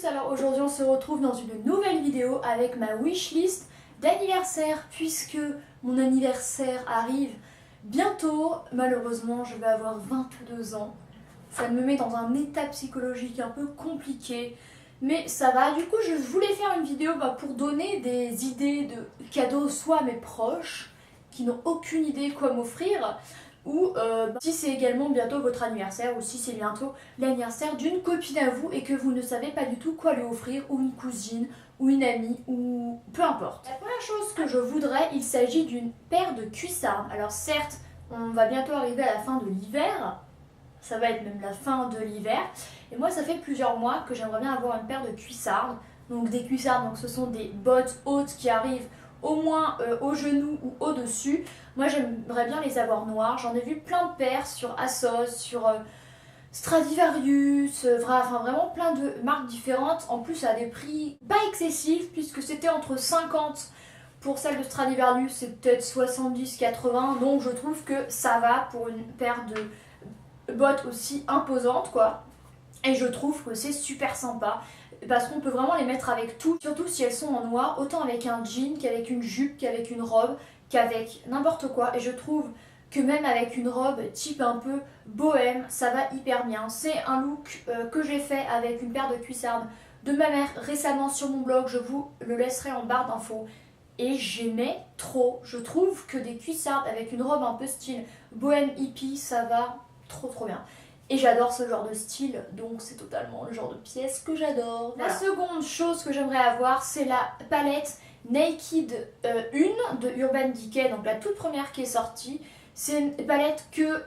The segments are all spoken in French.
alors aujourd'hui on se retrouve dans une nouvelle vidéo avec ma wishlist d'anniversaire puisque mon anniversaire arrive bientôt. Malheureusement je vais avoir 22 ans, ça me met dans un état psychologique un peu compliqué, mais ça va. Du coup je voulais faire une vidéo pour donner des idées de cadeaux soit à mes proches qui n'ont aucune idée quoi m'offrir, ou si c'est également bientôt votre anniversaire, ou si c'est bientôt l'anniversaire d'une copine à vous et que vous ne savez pas du tout quoi lui offrir, ou une cousine, ou une amie, ou peu importe. La première chose que je voudrais, il s'agit d'une paire de cuissardes. Alors certes, on va bientôt arriver à la fin de l'hiver, ça va être même la fin de l'hiver, et moi ça fait plusieurs mois que j'aimerais bien avoir une paire de cuissardes. Donc des cuissardes, donc ce sont des bottes hautes qui arrivent au moins au genou ou au-dessus. Moi j'aimerais bien les avoir noires. J'en ai vu plein de paires sur ASOS, sur Stradivarius, enfin vraiment plein de marques différentes. En plus à des prix pas excessifs puisque c'était entre 50 pour celle de Stradivarius, c'est peut-être 70-80. Donc je trouve que ça va pour une paire de bottes aussi imposantes quoi. Et je trouve que c'est super sympa parce qu'on peut vraiment les mettre avec tout, surtout si elles sont en noir, autant avec un jean qu'avec une jupe, qu'avec une robe, qu'avec n'importe quoi. Et je trouve que même avec une robe type un peu bohème, ça va hyper bien. C'est un look que j'ai fait avec une paire de cuissardes de ma mère récemment sur mon blog, je vous le laisserai en barre d'infos. Et j'aimais trop, je trouve que des cuissardes avec une robe un peu style bohème hippie, ça va trop bien. Et j'adore ce genre de style, donc c'est totalement le genre de pièce que j'adore. Voilà. La seconde chose que j'aimerais avoir, c'est la palette Naked 1 de Urban Decay, donc la toute première qui est sortie. C'est une palette que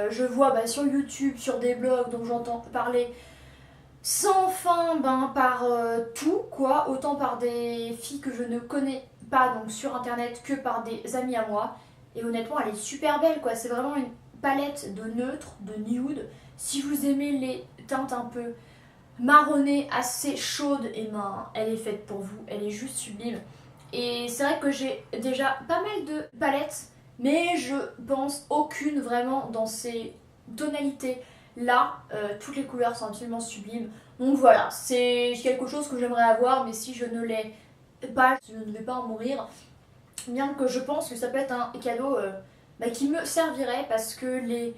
je vois sur YouTube, sur des blogs dont j'entends parler sans fin par tout, quoi. Autant par des filles que je ne connais pas, donc sur internet, que par des amis à moi. Et honnêtement, elle est super belle, quoi. C'est vraiment une palette de neutre, de nude. Si vous aimez les teintes un peu marronnées, assez chaudes, et elle est faite pour vous, elle est juste sublime. Et c'est vrai que j'ai déjà pas mal de palettes, mais je pense aucune vraiment dans ces tonalités là. Toutes les couleurs sont absolument sublimes. Donc voilà, c'est quelque chose que j'aimerais avoir, mais si je ne l'ai pas, je ne vais pas en mourir. Bien que je pense que ça peut être un cadeau qui me servirait parce que les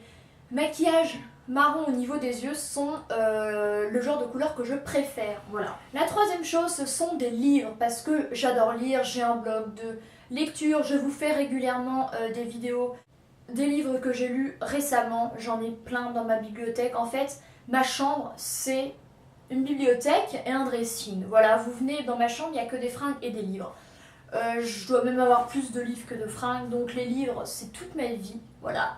maquillages marron au niveau des yeux sont le genre de couleur que je préfère. Voilà. La troisième chose, ce sont des livres parce que j'adore lire, j'ai un blog de lecture, je vous fais régulièrement des vidéos, des livres que j'ai lus récemment, j'en ai plein dans ma bibliothèque. En fait, ma chambre c'est une bibliothèque et un dressing. Voilà, vous venez dans ma chambre, il n'y a que des fringues et des livres. Je dois même avoir plus de livres que de fringues, donc les livres c'est toute ma vie, voilà.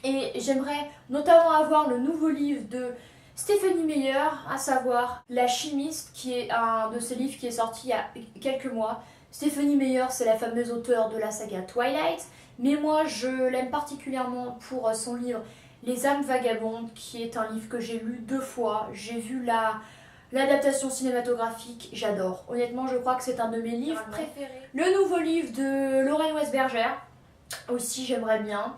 Et j'aimerais notamment avoir le nouveau livre de Stephenie Meyer, à savoir La Chimiste, qui est un de ces livres qui est sorti il y a quelques mois. Stephenie Meyer, c'est la fameuse auteure de la saga Twilight, mais moi je l'aime particulièrement pour son livre Les âmes vagabondes, qui est un livre que j'ai lu 2 fois. J'ai vu l'adaptation cinématographique, j'adore. Honnêtement, je crois que c'est un de mes livres préférés. Le nouveau livre de Lorraine Westberger, aussi j'aimerais bien.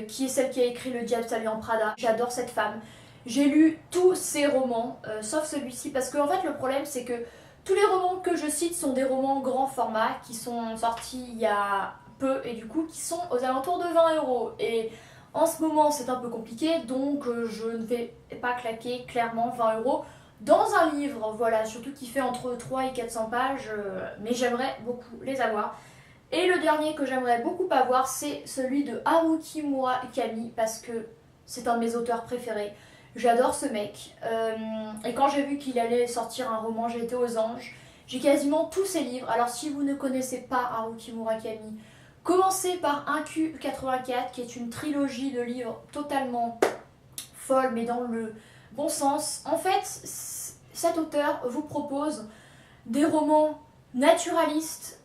Qui est celle qui a écrit Le Diable s'habille en Prada. J'adore cette femme. J'ai lu tous ses romans, sauf celui-ci, parce que en fait le problème c'est que tous les romans que je cite sont des romans grand format qui sont sortis il y a peu et du coup qui sont aux alentours de 20 €. Et en ce moment c'est un peu compliqué, donc je ne vais pas claquer clairement 20 € dans un livre, voilà, surtout qui fait entre 3 et 400 pages, mais j'aimerais beaucoup les avoir. Et le dernier que j'aimerais beaucoup avoir, c'est celui de Haruki Murakami, parce que c'est un de mes auteurs préférés. J'adore ce mec. Et quand j'ai vu qu'il allait sortir un roman, j'ai été aux anges. J'ai quasiment tous ses livres. Alors si vous ne connaissez pas Haruki Murakami, commencez par 1Q84, qui est une trilogie de livres totalement folle, mais dans le bon sens. En fait, cet auteur vous propose des romans naturalistes,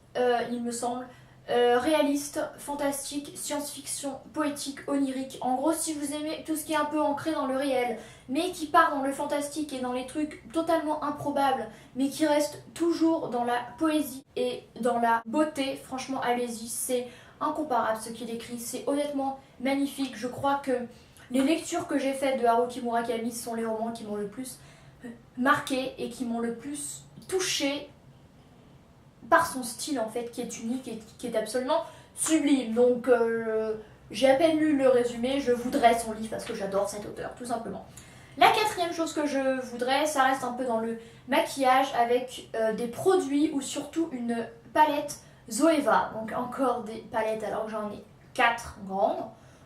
il me semble, réaliste, fantastique, science-fiction, poétique, onirique. En gros, si vous aimez tout ce qui est un peu ancré dans le réel, mais qui part dans le fantastique et dans les trucs totalement improbables, mais qui reste toujours dans la poésie et dans la beauté, franchement, allez-y, c'est incomparable ce qu'il écrit, c'est honnêtement magnifique. Je crois que les lectures que j'ai faites de Haruki Murakami sont les romans qui m'ont le plus marqué et qui m'ont le plus touché par son style en fait, qui est unique et qui est absolument sublime. Donc j'ai à peine lu le résumé, je voudrais son livre parce que j'adore cet auteur, tout simplement. La quatrième chose que je voudrais, ça reste un peu dans le maquillage avec des produits ou surtout une palette Zoeva. Donc encore des palettes alors que j'en ai 4 grandes.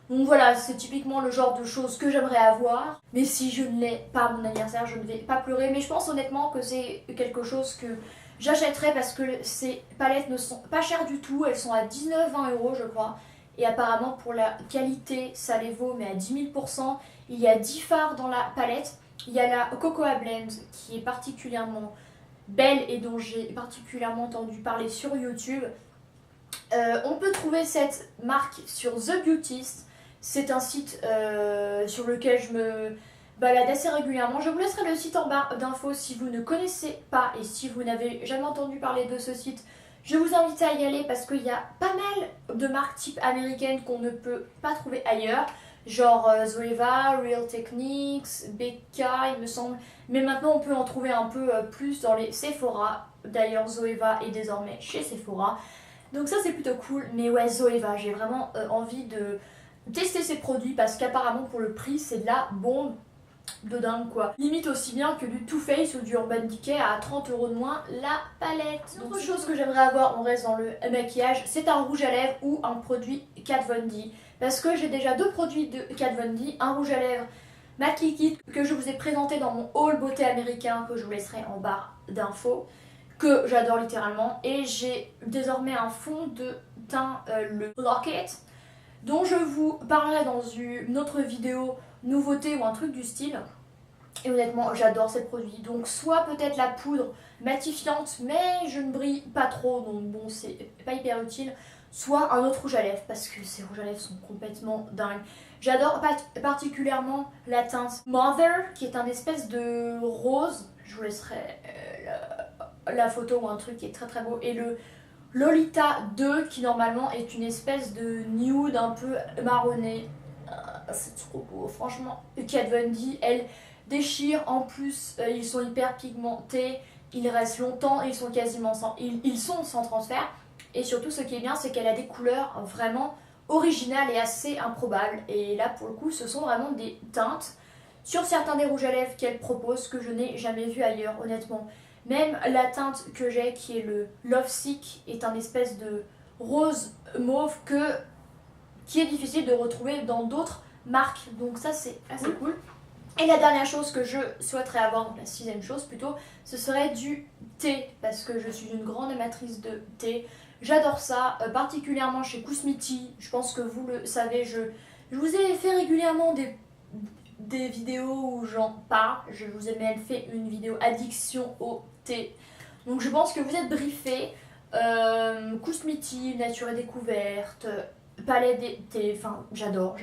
Donc voilà, c'est typiquement le genre de choses que j'aimerais avoir. Mais si je ne l'ai pas à mon anniversaire, je ne vais pas pleurer. Mais je pense honnêtement que c'est quelque chose que j'achèterais parce que ces palettes ne sont pas chères du tout. Elles sont à 19-20 € je crois. Et apparemment pour la qualité, ça les vaut, mais à 10 000%. Il y a 10 fards dans la palette. Il y a la Cocoa Blend qui est particulièrement belle et dont j'ai particulièrement entendu parler sur YouTube. On peut trouver cette marque sur The Beautist. C'est un site sur lequel je me balade assez régulièrement. Je vous laisserai le site en barre d'infos si vous ne connaissez pas et si vous n'avez jamais entendu parler de ce site. Je vous invite à y aller parce qu'il y a pas mal de marques type américaines qu'on ne peut pas trouver ailleurs. Genre Zoeva, Real Techniques, Becca il me semble. Mais maintenant on peut en trouver un peu plus dans les Sephora. D'ailleurs Zoeva est désormais chez Sephora. Donc ça c'est plutôt cool. Mais ouais, Zoeva, j'ai vraiment envie de tester ces produits parce qu'apparemment pour le prix c'est de la bombe de dingue quoi. Limite aussi bien que du Too Faced ou du Urban Decay à 30 € de moins la palette. Autre chose que j'aimerais avoir, on reste dans le maquillage, c'est un rouge à lèvres ou un produit Kat Von D. Parce que j'ai déjà 2 produits de Kat Von D, un rouge à lèvres Matte Liquide que je vous ai présenté dans mon haul beauté américain que je vous laisserai en barre d'infos, que j'adore littéralement, et j'ai désormais un fond de teint, le Locket, dont je vous parlerai dans une autre vidéo nouveauté ou un truc du style. Et honnêtement j'adore ces produits, donc soit peut-être la poudre matifiante mais je ne brille pas trop donc bon c'est pas hyper utile, soit un autre rouge à lèvres parce que ces rouges à lèvres sont complètement dingues. J'adore particulièrement la teinte Mother qui est un espèce de rose, je vous laisserai la photo ou un truc qui est très très beau, et le Lolita 2 qui normalement est une espèce de nude un peu marronné. C'est trop beau, franchement. Kat Von D, elle déchire. En plus, ils sont hyper pigmentés, ils restent longtemps, ils sont quasiment sans, ils sont sans transfert. Et surtout, ce qui est bien, c'est qu'elle a des couleurs vraiment originales et assez improbables. Et là, pour le coup, ce sont vraiment des teintes sur certains des rouges à lèvres qu'elle propose que je n'ai jamais vu ailleurs, honnêtement. Même la teinte que j'ai, qui est le Love Sick, est un espèce de rose mauve qui est difficile de retrouver dans d'autres marques, donc ça c'est assez cool. Et la dernière chose que je souhaiterais avoir, donc la 6e chose plutôt, ce serait du thé, parce que je suis une grande amatrice de thé. J'adore ça, particulièrement chez Kousmiti. Je pense que vous le savez, je vous ai fait régulièrement des vidéos où j'en parle. Je vous ai même fait une vidéo addiction au thé, donc je pense que vous êtes briefés. Kousmiti, Nature et Découverte, Palais d'été, enfin j'adore.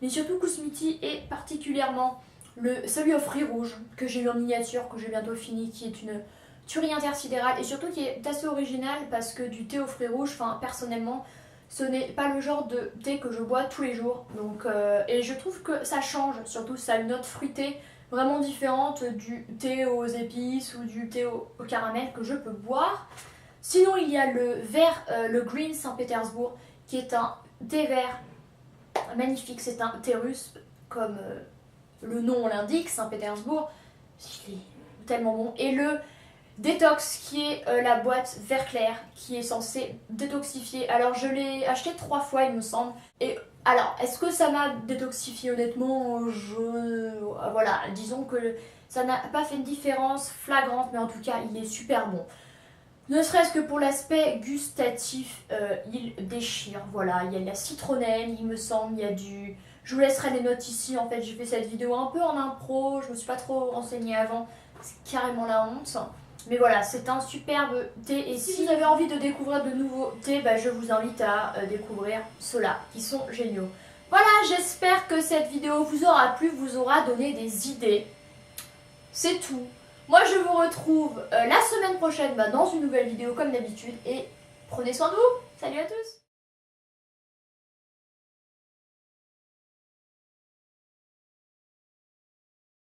Mais surtout Kousmiti et particulièrement celui au fruits rouges que j'ai eu en miniature, que j'ai bientôt fini, qui est une tuerie intersidérale et surtout qui est assez original parce que du thé aux fruits rouges, enfin personnellement, ce n'est pas le genre de thé que je bois tous les jours. Donc, et je trouve que ça change, surtout ça a une note fruitée vraiment différente du thé aux épices ou du thé au caramel que je peux boire. Sinon il y a le vert, le Green Saint-Pétersbourg, qui est un thé vert magnifique, c'est un thé russe comme le nom l'indique, Saint-Pétersbourg, il est tellement bon. Et le Détox qui est la boîte vert clair qui est censée détoxifier. Alors je l'ai acheté 3 fois il me semble. Et alors est-ce que ça m'a détoxifié honnêtement? Voilà, disons que ça n'a pas fait une différence flagrante, mais en tout cas il est super bon. Ne serait-ce que pour l'aspect gustatif, il déchire. Voilà, il y a de la citronnelle, il me semble, il y a du... Je vous laisserai les notes ici, en fait j'ai fait cette vidéo un peu en impro, je me suis pas trop renseignée avant, c'est carrément la honte. Mais voilà, c'est un superbe thé, et si vous avez envie de découvrir de nouveaux thés, bah, je vous invite à découvrir ceux-là, qui sont géniaux. Voilà, j'espère que cette vidéo vous aura plu, vous aura donné des idées. C'est tout. Moi je vous retrouve la semaine prochaine dans une nouvelle vidéo comme d'habitude, et prenez soin de vous. Salut à tous.